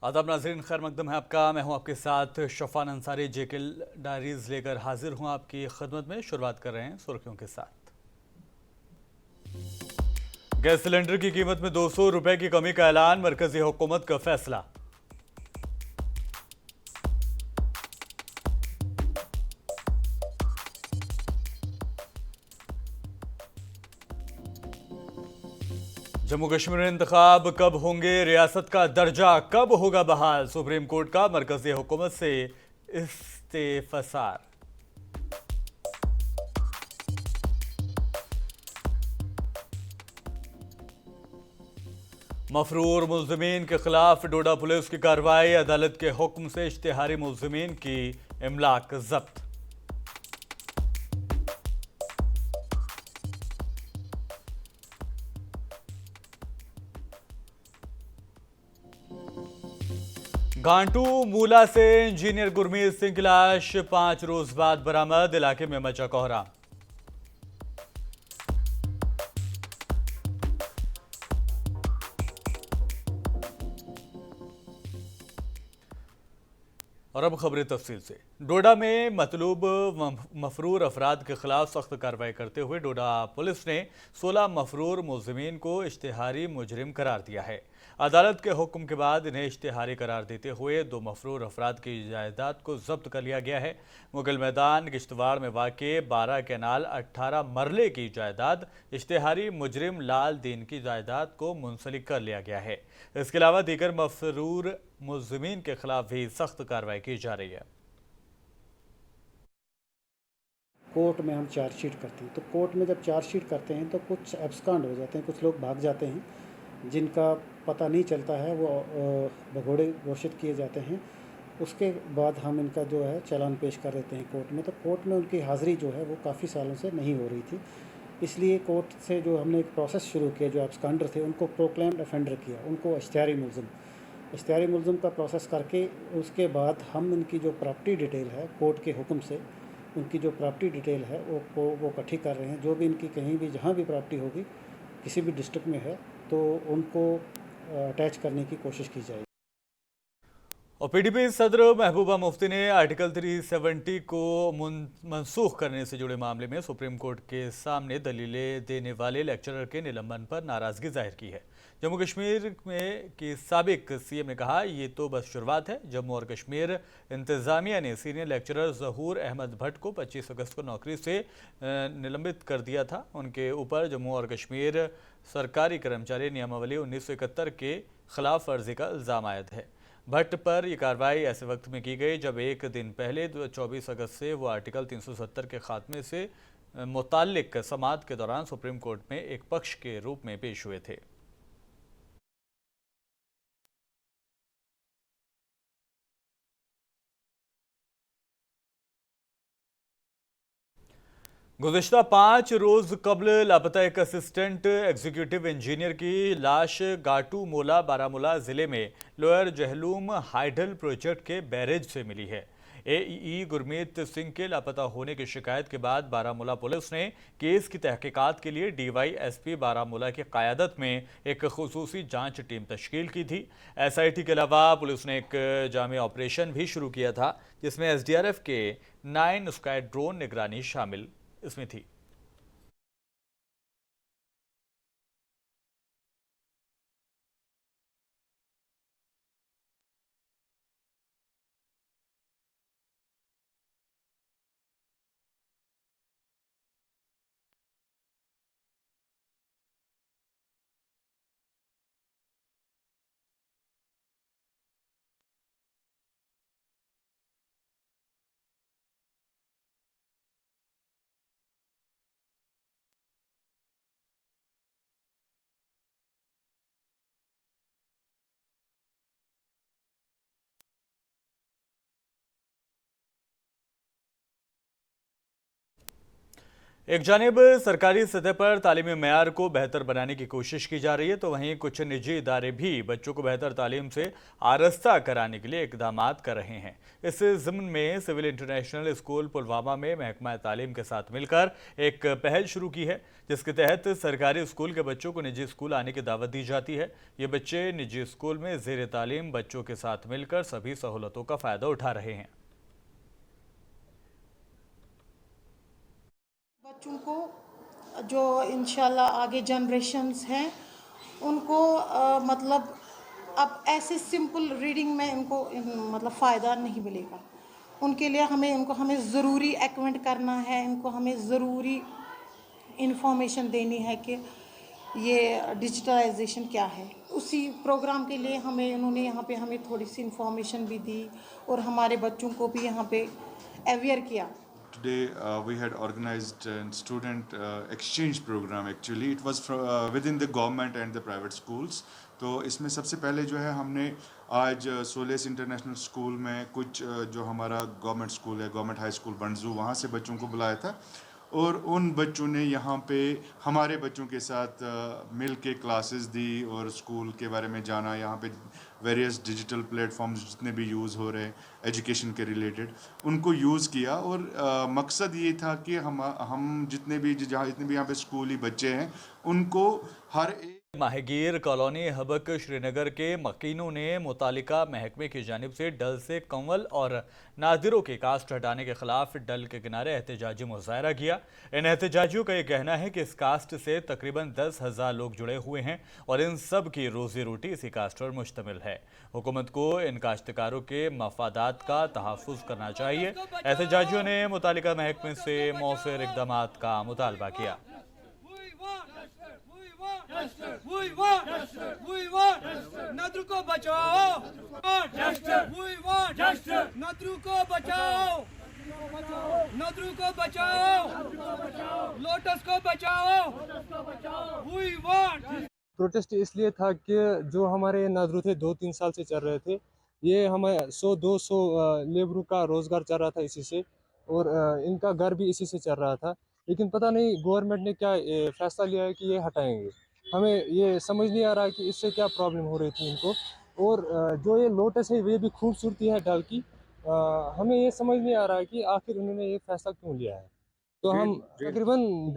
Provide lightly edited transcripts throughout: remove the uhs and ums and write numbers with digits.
आदाब नाज़रीन, खैर मकदम है आपका। मैं हूं आपके साथ शफान अंसारी। जेके डायरीज लेकर हाजिर हूं आपकी खिदमत में। शुरुआत कर रहे हैं सुर्खियों के साथ। गैस सिलेंडर की कीमत में 200 रुपए की कमी का ऐलान, मरकजी हुकूमत का फैसला। जम्मू कश्मीर में इंतखाब कब होंगे, रियासत का दर्जा कब होगा बहाल, सुप्रीम कोर्ट का मरकजी हुकूमत से इस्तेफसार। मफरूर मुलजमीन के खिलाफ डोडा पुलिस की कार्रवाई, अदालत के हुक्म से इश्तिहारी मुलजमीन की इमलाक जब्त। गांटू मूला से इंजीनियर गुरमीत सिंह की लाश 5 रोज बाद बरामद, इलाके में मचा कोहराम। और अब खबरें तफसील से। डोडा में मतलूब मफरूर अफराद के खिलाफ सख्त कार्रवाई करते हुए डोडा पुलिस ने 16 मफरूर मुलजमीन को इश्तिहारी मुजरिम करार दिया है। अदालत के हुक्म के बाद इन्हें इश्तिहारी करार देते हुए 2 मफरूर अफराद की जायदाद को जब्त कर लिया गया है। मुगल मैदान किश्तवाड़ में वाक़ 12 कैनाल 18 मरले की जायदाद इश्तिहारी मुजरिम लाल दीन की जायदाद को मुंसलिक कर लिया गया है। इसके अलावा दीगर मफरूर मुलजमीन के खिलाफ भी सख्त कार्रवाई की जा रही है। कोर्ट में हम चार्जशीट करते हैं, तो कोर्ट में जब चार्जशीट करते हैं तो कुछ एब्सकॉन्ड हो जाते हैं, कुछ लोग भाग जाते हैं जिनका पता नहीं चलता है, वो भगोड़े घोषित किए जाते हैं। उसके बाद हम इनका जो है चालान पेश कर देते हैं कोर्ट में। तो कोर्ट में उनकी हाज़िरी जो है वो काफ़ी सालों से नहीं हो रही थी, इसलिए कोर्ट से जो हमने एक प्रोसेस शुरू किया, जो एब्सकॉन्डर थे उनको प्रोक्लेम्ड ऑफेंडर किया, उनको इश्तिहारी मुलज़िम का प्रोसेस करके उसके बाद हम इनकी जो प्रॉपर्टी डिटेल है कोर्ट के हुक्म से, उनकी जो प्रॉपर्टी डिटेल है वो इकट्ठी कर रहे हैं। जो भी इनकी कहीं भी जहाँ भी प्रॉपर्टी होगी किसी भी डिस्ट्रिक्ट में है तो उनको अटैच करने की कोशिश की जाएगी। और पीडीपी सदर महबूबा मुफ्ती ने आर्टिकल 370 को मनसूख करने से जुड़े मामले में सुप्रीम कोर्ट के सामने दलीलें देने वाले लेक्चरर के निलंबन पर नाराजगी जाहिर की है। जम्मू कश्मीर में की साबिक सीएम ने कहा, ये तो बस शुरुआत है। जम्मू और कश्मीर इंतजामिया ने सीनियर लेक्चरर जहूर अहमद भट्ट को 25 अगस्त को नौकरी से निलंबित कर दिया था। उनके ऊपर जम्मू और कश्मीर सरकारी कर्मचारी नियमावली 1971 के खिलाफ वर्जी का इल्ज़ाम आयद है। भट्ट पर यह कार्रवाई ऐसे वक्त में की गई जब एक दिन पहले 24 अगस्त से वो आर्टिकल 370 के खात्मे से मुताल्लिक समाअत के दौरान सुप्रीम कोर्ट में एक पक्ष के रूप में पेश हुए थे। गुज़िश्ता 5 रोज कबल लापता एक असिस्टेंट एग्जीक्यूटिव इंजीनियर की लाश गाटू मोला बारामूला जिले में लोअर जहलूम हाइडल प्रोजेक्ट के बैरेज से मिली है। एईई गुरमीत सिंह के लापता होने की शिकायत के बाद बारामूला पुलिस ने केस की तहकीकात के लिए डीवाईएसपी बारामूला की क़यादत में एक खुसूसी जांच टीम तश्कील की थी। एसआईटी के अलावा पुलिस ने एक जामी ऑपरेशन भी शुरू किया था, जिसमें एसडीआरएफ के 9 स्काई ड्रोन निगरानी शामिल इसमें थी। एक जानिब सरकारी सतह पर तालीमी मेयार को बेहतर बनाने की कोशिश की जा रही है, तो वहीं कुछ निजी इदारे भी बच्चों को बेहतर तालीम से आरास्ता कराने के लिए इकदाम कर रहे हैं। इस ज़िम्न में सिविल इंटरनेशनल स्कूल पुलवामा में महकमा तालीम के साथ मिलकर एक पहल शुरू की है, जिसके तहत सरकारी स्कूल के बच्चों को निजी स्कूल आने की दावत दी जाती है। ये बच्चे निजी स्कूल में ज़ेर तालीम बच्चों के साथ मिलकर सभी सहूलतों का फ़ायदा उठा रहे हैं। बच्चों को जो इंशाल्लाह आगे जनरेशन्स हैं उनको मतलब अब ऐसे सिंपल रीडिंग में इनको मतलब फ़ायदा नहीं मिलेगा। उनके लिए हमें ज़रूरी एक्वेंट करना है, इनको हमें ज़रूरी इंफॉर्मेशन देनी है कि ये डिजिटलाइजेशन क्या है। उसी प्रोग्राम के लिए उन्होंने यहाँ पे हमें थोड़ी सी इंफॉर्मेशन भी दी और हमारे बच्चों को भी यहाँ पे अवेयर किया। Today we had organized a student exchange program. Actually it was within the government and the private schools. तो इसमें सबसे पहले जो है हमने आज सोलेस इंटरनेशनल स्कूल में कुछ जो हमारा गवर्नमेंट स्कूल है, गवर्नमेंट हाई स्कूल बंडजू, वहाँ से बच्चों को बुलाया था और उन बच्चों ने यहाँ पे हमारे बच्चों के साथ मिल के क्लासेस दी और स्कूल के बारे में जाना। यहाँ पे वेरियस डिजिटल प्लेटफॉर्म्स जितने भी यूज़ हो रहे हैं एजुकेशन के रिलेटेड उनको यूज़ किया और मकसद ये था कि हम जितने भी यहाँ पे स्कूली बच्चे हैं उनको हर एक माहिगीर कॉलोनी हबक श्रीनगर के मकीनों ने मुतालिका महकमे की जानिब से डल से कंवल और नादिरों की कास्ट हटाने के खिलाफ डल के किनारे एहतजाजी मुजाहरा किया। इन एहतजाजियों का यह कहना है कि इस कास्ट से तकरीबन 10,000 लोग जुड़े हुए हैं और इन सब की रोजी रोटी इसी कास्ट पर मुश्तमिल है। हुकूमत को इन काश्तकारों के मफादात का तहफ़्फ़ुज़ करना चाहिए। एहतजाजियों ने मुतालिका महकमे से मौसर इक़दामात का मुतालबा किया। नदरू को बचाओ, नदरू को बचाओ, नदरू को बचाओ, लोटस को बचाओ। प्रोटेस्ट इसलिए था कि जो हमारे नादरू थे 2-3 साल से चल रहे थे, ये हमें 100-200 लेबरों का रोज़गार चल रहा था इसी से और इनका घर भी इसी से चल रहा था। लेकिन पता नहीं गवर्नमेंट ने क्या फैसला लिया है कि ये हटाएंगे। हमें ये समझ नहीं आ रहा है कि इससे क्या प्रॉब्लम हो रही थी इनको। और जो ये लोटस है ये भी खूबसूरती है डल की। हमें ये समझ नहीं आ रहा है कि आखिर उन्होंने ये फैसला क्यों लिया है। तो हम तकरीबन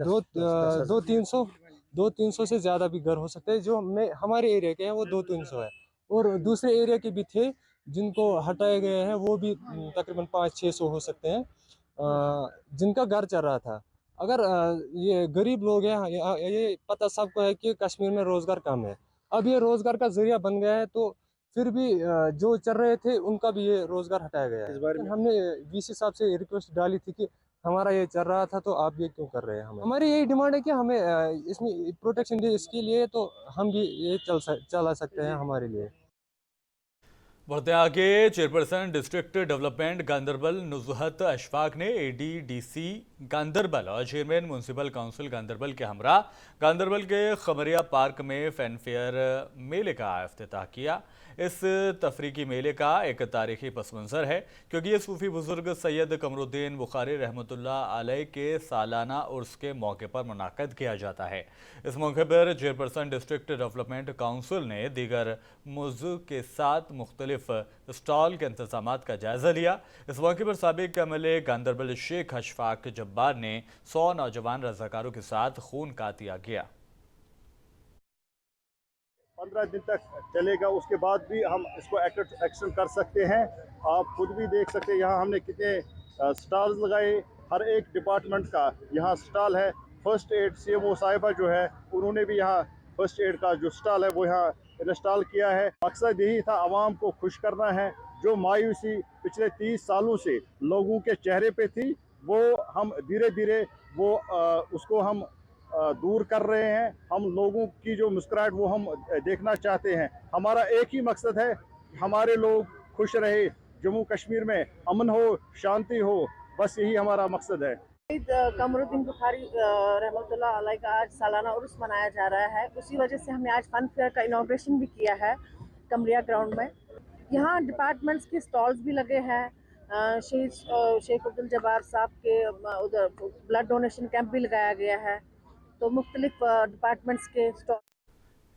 200-300 से ज़्यादा भी घर हो सकते हैं। जो हमारे एरिया के हैं वो 200-300 है और दूसरे एरिया के भी थे जिनको हटाए गए हैं, वो भी तकरीबन 500-600 हो सकते हैं जिनका घर चल रहा था। अगर ये गरीब लोग हैं, ये पता सबको है कि कश्मीर में रोज़गार कम है। अब ये रोज़गार का ज़रिया बन गया है, तो फिर भी जो चल रहे थे उनका भी ये रोज़गार हटाया गया है। इस बार हमने वीसी साहब से रिक्वेस्ट डाली थी कि हमारा ये चल रहा था तो आप ये क्यों कर रहे हैं। हमारी यही डिमांड है कि हमें इसमें प्रोटेक्शन दे, इसके लिए तो हम भी ये चला सकते हैं हमारे लिए। बढ़ते आगे, chairperson district development Ganderbal Nuzhat Ashfaq ने एडीडीसी गांदरबल और चेयरमैन म्यूनसिपल काउंसिल गांदरबल के हमरा गांदरबल के खमरिया पार्क में फैन फेयर मेले का इफ्तिताह किया। इस तफरीकी मेले का एक तारीखी पस मंज़र है क्योंकि ये सूफ़ी बुज़ुर्ग सैयद कमरुद्दीन बुखारी रहमतुल्लाह अलैह के सालाना उर्स के मौके पर मुनाक़द किया जाता है। इस मौके पर चेयरपर्सन डिस्ट्रिक्ट डेवलपमेंट काउंसिल ने दीगर मौज़ू के साथ मुख्तलिफ स्टॉल के इंतज़ामात का जायज़ा लिया। इस मौके पर साबिक़ एमएलए गांदरबल शेख अशफाक जब्बार ने 100 नौजवान रज़ाकारों के साथ खून का अतिया किया। 15 दिन तक चलेगा, उसके बाद भी हम इसको एक्शन कर सकते हैं। आप खुद भी देख सकते हैं यहाँ हमने कितने स्टॉल्स लगाए, हर एक डिपार्टमेंट का यहाँ स्टॉल है। फर्स्ट एड सीएमओ साहिबा जो है उन्होंने भी यहाँ फर्स्ट एड का जो स्टॉल है वो यहाँ इंस्टॉल किया है। मकसद यही था आवाम को खुश करना है। जो मायूसी पिछले 30 सालों से लोगों के चेहरे पे थी वो हम धीरे धीरे वो उसको हम दूर कर रहे हैं। हम लोगों की जो मुस्कुराहट वो हम देखना चाहते हैं। हमारा एक ही मकसद है, हमारे लोग खुश रहे, जम्मू कश्मीर में अमन हो, शांति हो, बस यही हमारा मकसद है। कमरुद्दीन बुखारी रहमतुल्लाह अलैह का आज सालाना उर्स मनाया जा रहा है। उसी वजह से हमने आज फन फेयर का इनॉग्रेशन भी किया है कमरिया ग्राउंड में। यहाँ डिपार्टमेंट्स के स्टॉल्स भी लगे हैं, शहीद शेख अब्दुल जब्बार साहब के उधर ब्लड डोनेशन कैंप भी लगाया गया है। तो मुख्तलिफ डिपार्टमेंट्स के स्टॉल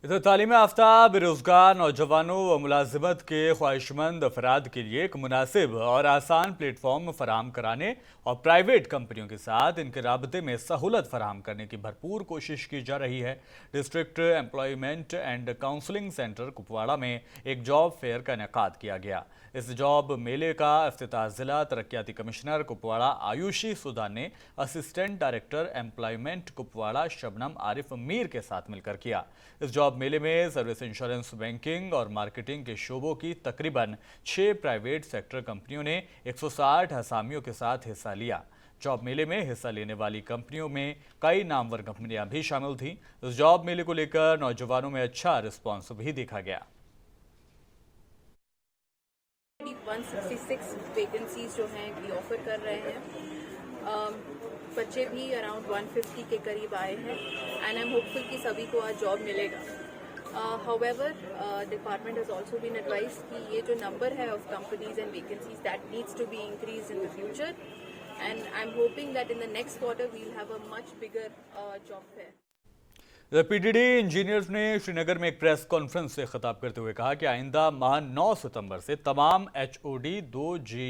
इधर तालीम याफ्ता बेरोजगार नौजवानों व मुलाजिमत के ख्वाहिशमंद अफराद के लिए एक मुनासिब और आसान प्लेटफॉर्म फराहम कराने और प्राइवेट कंपनियों के साथ इनके राबते में सहूलत फराहम करने की भरपूर कोशिश की जा रही है। District employment and counselling centre Kupwara में एक जॉब फेयर का इनेकाद किया गया। इस जॉब मेले का इफ्तिताह जिला तरक्याती कमिश्नर कुपवाड़ा आयुषी सुधा ने assistant director employment Kupwara Shabnam Arif Mir के साथ मिलकर किया। इस जॉब मेले में सर्विस इंश्योरेंस, बैंकिंग और मार्केटिंग के शोबों की तकरीबन 6 प्राइवेट सेक्टर कंपनियों ने 160 असामियों के साथ हिस्सा लिया। जॉब मेले में हिस्सा लेने वाली कंपनियों में कई नामवर कंपनियां भी शामिल थीं। इस जॉब मेले को लेकर नौजवानों में अच्छा रिस्पॉन्स भी देखा गया। 166 वैकेंसीज जो हैं भी ऑफर कर रहे हैं। बच्चे भी अराउंड 150 के करीब आए हैं एंड आई एम होपफुल कि सभी को आज जॉब मिलेगा। However department has also been advise कि ये जो नंबर है of companies and vacancies that needs to be increase in the future and I am hoping that in the next quarter we will have a much bigger job fair. PDD engineers ने श्रीनगर में एक press conference से खिताब करते हुए कहा कि आइंदा माह 9 सितंबर से तमाम HOD 2G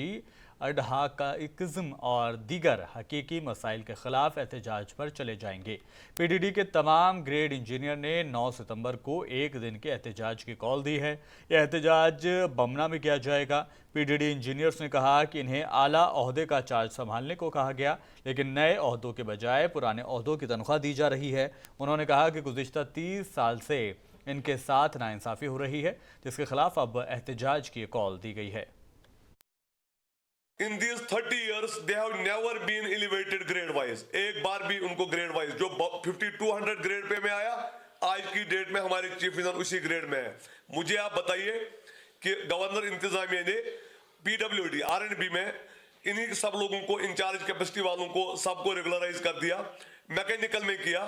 अडहाकाइज्म और दीगर हकीकी मसाइल के खिलाफ एहतजाज पर चले जाएंगे। पीडीडी के तमाम ग्रेड इंजीनियर ने 9 सितंबर को एक दिन के एहतजाज की कॉल दी है। यह एहतजाज बमना में किया जाएगा। पीडीडी इंजीनियर्स ने कहा कि इन्हें आला ओहदे का चार्ज संभालने को कहा गया, लेकिन नए ओहदों के बजाय पुराने ओहदों की तनख्वाह दी जा रही है। उन्होंने कहा कि गुज़िश्ता 30 साल से इनके साथ नाइंसाफ़ी हो रही है, जिसके खिलाफ अब एहतजाज की कॉल दी गई है। In these 30 years, they have never been elevated grade wise. एक बार भी उनको ग्रेड वाइज जो 5200 ग्रेड पे में आया, आज की डेट में हमारे चीफ मिनिस्टर उसी ग्रेड में है। मुझे आप बताइए कि गवर्नर इंतजामिया ने PWD R&B में इन्हीं सब लोगों को, इंचार्ज कैपेसिटी वालों को सबको रेगुलराइज कर दिया, मैकेनिकल में किया।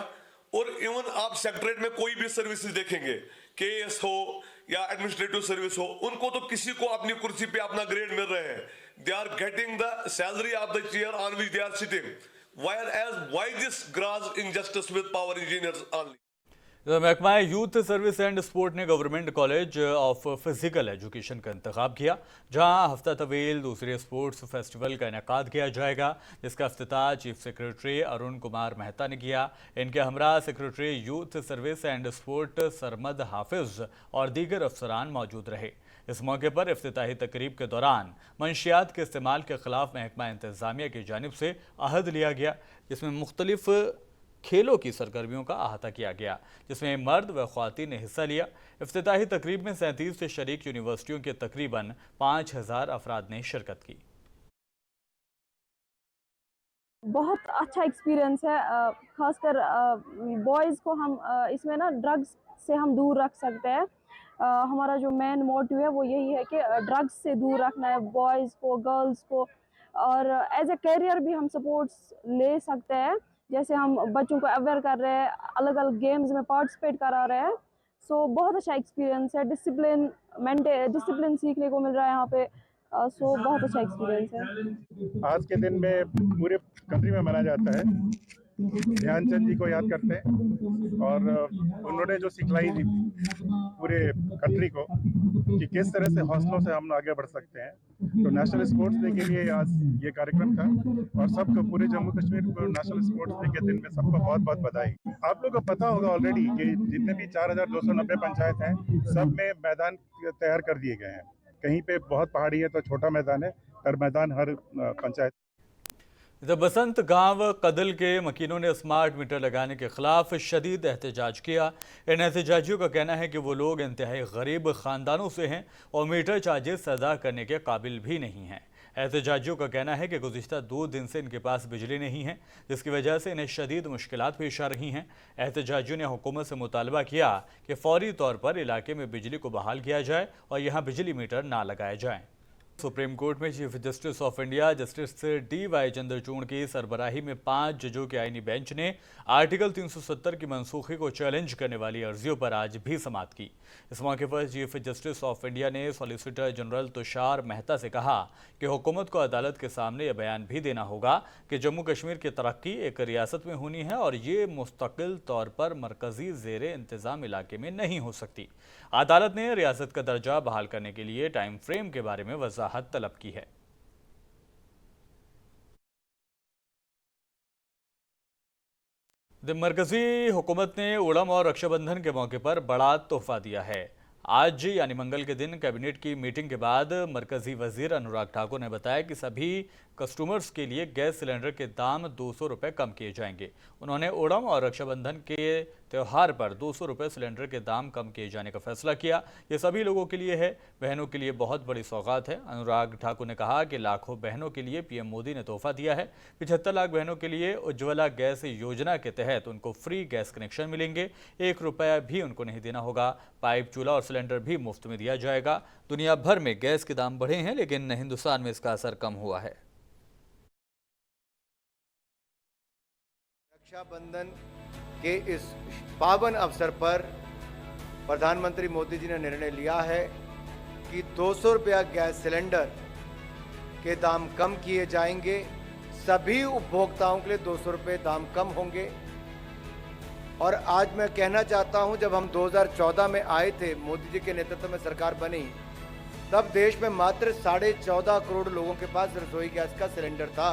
और इवन आप सेक्रेटरेट में कोई भी सर्विसेज देखेंगे, KS हो या एडमिनिस्ट्रेटिव सर्विस हो, उनको तो किसी को अपनी कुर्सी पे अपना ग्रेड मिल रहे हैं। They are getting the salary of the chair on which they are sitting. Why this gross injustice with power engineers only? महकमा यूथ सर्विस एंड स्पोर्ट ने government college of physical education का इंतखाब किया, जहां हफ्ता तवील दूसरे स्पोर्ट्स फेस्टिवल का इनेकाद किया जाएगा, जिसका इफ्तिताह चीफ सेक्रेटरी अरुण कुमार मेहता ने किया। इनके हमरा secretary youth service and sport Sarmad Hafiz और दीगर अफसरान मौजूद रहे। इस मौके पर इफ्तिताही तकरीब के दौरान मंशियात के इस्तेमाल के खिलाफ महकमा इंतजामिया की जानिब से अहद लिया गया, जिसमें मुख्तलिफ खेलों की सरगर्मियों का अहाता किया गया, जिसमें मर्द व ख्वातीन ने हिस्सा लिया। इफ्तिताही तकरीब में 37 से शरीक यूनिवर्सिटियों के तकरीबन 5000 अफराद ने शिरकत की। बहुत अच्छा एक्सपीरियंस है, खासकर बॉयज़ को हम इसमें ना ड्रग्स से हम दूर रख सकते हैं। हमारा जो मेन मोटिव है वो यही है कि ड्रग्स से दूर रखना है बॉयज़ को, गर्ल्स को, और एज ए कैरियर भी हम सपोर्ट्स ले सकते हैं। जैसे हम बच्चों को अवेयर कर रहे हैं, अलग अलग गेम्स में पार्टिसिपेट करा रहे हैं। सो बहुत अच्छा एक्सपीरियंस है, डिसिप्लिन सीखने को मिल रहा है यहाँ पे। सो बहुत अच्छा एक्सपीरियंस है। आज के दिन में पूरे कंट्री में मनाया जाता है, ध्यानचंद जी को याद करते हैं, और उन्होंने जो सिखलाई दी पूरे कंट्री को कि किस तरह से हौसलों से हम आगे बढ़ सकते हैं। तो नेशनल स्पोर्ट्स डे के लिए आज ये कार्यक्रम था, और सबको पूरे जम्मू कश्मीर को नेशनल स्पोर्ट्स डे के दिन में सबको बहुत बहुत बधाई। आप लोगों को पता होगा ऑलरेडी कि जितने भी 4290 पंचायत हैं, सब में मैदान तैयार कर दिए गए हैं। कहीं पे बहुत पहाड़ी है तो छोटा मैदान है, हर मैदान हर पंचायत। इधर बसंत गांव कदल के मकीनों ने स्मार्ट मीटर लगाने के खिलाफ शदीद एहतजाज किया। इन एहतजाजियों का कहना है कि वो लोग इंतहाई गरीब ख़ानदानों से हैं और मीटर चार्जेस अदा करने के काबिल भी नहीं हैं। एहतजाजियों का कहना है कि गुज़िश्ता 2 दिन से इनके पास बिजली नहीं है, जिसकी वजह से इन्हें शदीद मुश्किलात पेश आ रही हैं। एहतजाजियों ने हुकूमत से मुतालबा किया कि फ़ौरी तौर पर इलाके में बिजली को बहाल किया जाए और यहाँ बिजली मीटर ना लगाए जाएँ। सुप्रीम कोर्ट में chief justice of India justice D.Y.. Chandrachud की सरबराही में 5 जजों के आईनी बेंच ने आर्टिकल 370 की मनसूखी को चैलेंज करने वाली अर्जियों पर आज भी समाअत की। इस मौके पर चीफ जस्टिस ऑफ इंडिया ने सॉलिसिटर जनरल तुषार मेहता से कहा कि हुकूमत को अदालत के सामने यह बयान भी देना होगा कि जम्मू कश्मीर की तरक्की एक रियासत में होनी है और ये मुस्तकिल तौर पर मरकजी ज़ेरे इंतज़ाम इलाके में नहीं हो सकती। अदालत ने रियासत का दर्जा बहाल करने के लिए टाइम फ्रेम के बारे में वजाहत तलब की है। मरकजी हुकूमत ने ओणम और रक्षाबंधन के मौके पर बड़ा तोहफा दिया है। आज यानी मंगल के दिन कैबिनेट की मीटिंग के बाद मरकजी वजीर अनुराग ठाकुर ने बताया कि सभी कस्टमर्स के लिए गैस सिलेंडर के दाम 200 रुपये कम किए जाएंगे। उन्होंने ओणम और रक्षाबंधन के त्यौहार पर 200 रुपये सिलेंडर के दाम कम किए जाने का फैसला किया। ये सभी लोगों के लिए है, बहनों के लिए बहुत बड़ी सौगात है। अनुराग ठाकुर ने कहा कि लाखों बहनों के लिए पीएम मोदी ने तोहफा दिया है। 75 लाख बहनों के लिए उज्ज्वला गैस योजना के तहत उनको फ्री गैस कनेक्शन मिलेंगे। 1 रुपया भी उनको नहीं देना होगा। पाइप, चूल्हा और सिलेंडर भी मुफ्त में दिया जाएगा। दुनिया भर में गैस के दाम बढ़े हैं, लेकिन हिंदुस्तान में इसका असर कम हुआ है। रक्षाबंधन के इस पावन अवसर पर प्रधानमंत्री मोदी जी ने निर्णय लिया है कि 200 रुपया गैस सिलेंडर के दाम कम किए जाएंगे। सभी उपभोक्ताओं के लिए 200 रुपये दाम कम होंगे। और आज मैं कहना चाहता हूं, जब हम 2014 में आए थे, मोदी जी के नेतृत्व में सरकार बनी, तब देश में मात्र 14.5 करोड़ लोगों के पास रसोई गैस का सिलेंडर था।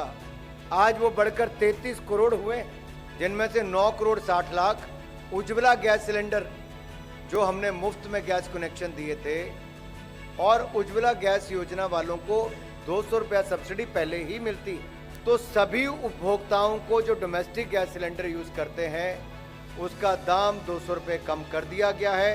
आज वो बढ़कर 33 करोड़ हुए, जिनमें से 9 करोड़ 60 लाख उज्ज्वला गैस सिलेंडर जो हमने मुफ्त में गैस कनेक्शन दिए थे, और उज्ज्वला गैस योजना वालों को 200 रुपया सब्सिडी पहले ही मिलती। तो सभी उपभोक्ताओं को जो डोमेस्टिक गैस सिलेंडर यूज करते हैं उसका दाम 200 रुपये कम कर दिया गया है।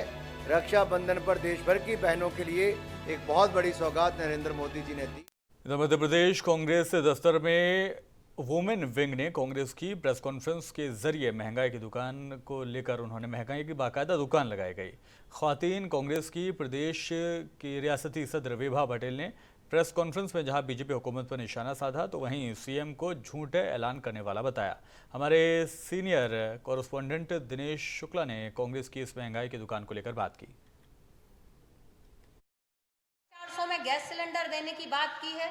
रक्षाबंधन पर देश भर की बहनों के लिए एक बहुत बड़ी सौगात नरेंद्र मोदी जी ने दी। मध्य प्रदेश कांग्रेस दफ्तर में वुमेन विंग ने कांग्रेस की प्रेस कॉन्फ्रेंस के जरिए महंगाई की दुकान को लेकर उन्होंने महंगाई की बाकायदा दुकान लगाई गई। ख्वातीन कांग्रेस की प्रदेश की रियासती सदर विभा पटेल ने प्रेस कॉन्फ्रेंस में जहां बीजेपी हुकूमत पर निशाना साधा, तो वहीं सीएम को झूठे ऐलान करने वाला बताया। हमारे सीनियर कॉरेस्पॉन्डेंट दिनेश शुक्ला ने कांग्रेस की इस महंगाई की दुकान को लेकर बात की। 400 में गैस सिलेंडर देने की बात की है,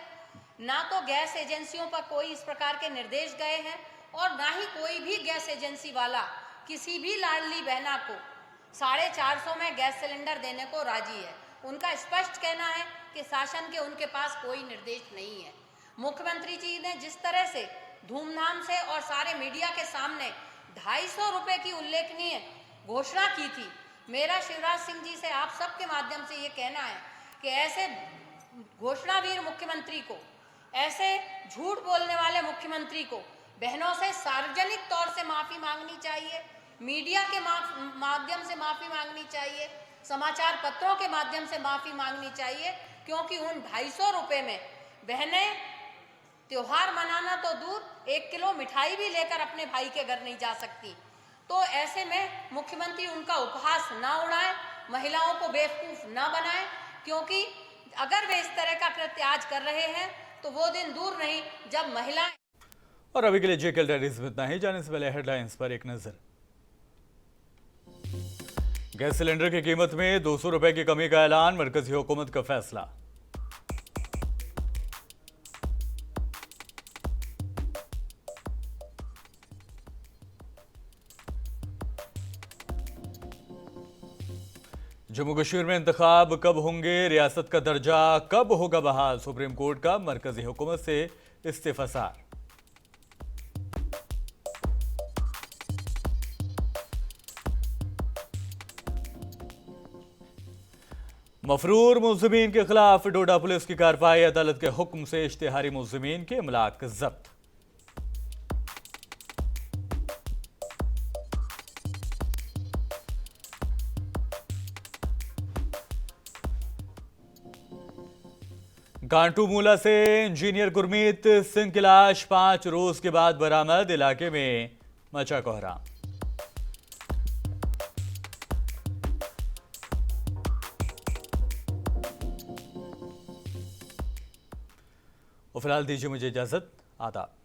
ना तो गैस एजेंसियों पर कोई इस प्रकार के निर्देश गए हैं और ना ही कोई भी गैस एजेंसी वाला किसी भी लाडली बहना को 450 में गैस सिलेंडर देने को राजी है। उनका स्पष्ट कहना है कि शासन के उनके पास कोई निर्देश नहीं है। मुख्यमंत्री जी ने जिस तरह से धूमधाम से और सारे मीडिया के सामने 250 रुपये की उल्लेखनीय घोषणा की थी, मेरा शिवराज सिंह जी से आप सबके माध्यम से ये कहना है कि ऐसे घोषणावीर मुख्यमंत्री को, ऐसे झूठ बोलने वाले मुख्यमंत्री को बहनों से सार्वजनिक तौर से माफी मांगनी चाहिए, मीडिया के माध्यम से माफी मांगनी चाहिए, समाचार पत्रों के माध्यम से माफी मांगनी चाहिए, क्योंकि उन 250 रुपये में बहनें त्योहार मनाना तो दूर, 1 किलो मिठाई भी लेकर अपने भाई के घर नहीं जा सकती। तो ऐसे में मुख्यमंत्री उनका उपहास ना उड़ाएं, महिलाओं को बेवकूफ ना बनाएं, क्योंकि अगर वे इस तरह का कृत्य आज कर रहे हैं तो वो दिन दूर नहीं जब महिलाएं। और अभी के लिए जेकेएल डायरीज में इतना ही। जाने से पहले हेडलाइंस पर एक नजर। गैस सिलेंडर की कीमत में 200 रुपए की कमी का ऐलान, मरकजी हुकूमत का फैसला। जम्मू कश्मीर में इंतखाब कब होंगे, रियासत का दर्जा कब होगा बहाल, सुप्रीम कोर्ट का मरकजी हुकूमत से इस्तीफासार। मफरूर मुल्जिमीन के खिलाफ डोडा पुलिस की कार्रवाई, अदालत के हुक्म से इश्तिहारी मुल्जिमीन के इमलाक जब्त। गांटू मूला से इंजीनियर गुरमीत सिंह की लाश 5 रोज के बाद बरामद, इलाके में मचा कोहराम। और फिलहाल दीजिए मुझे इजाज़त। आदाब।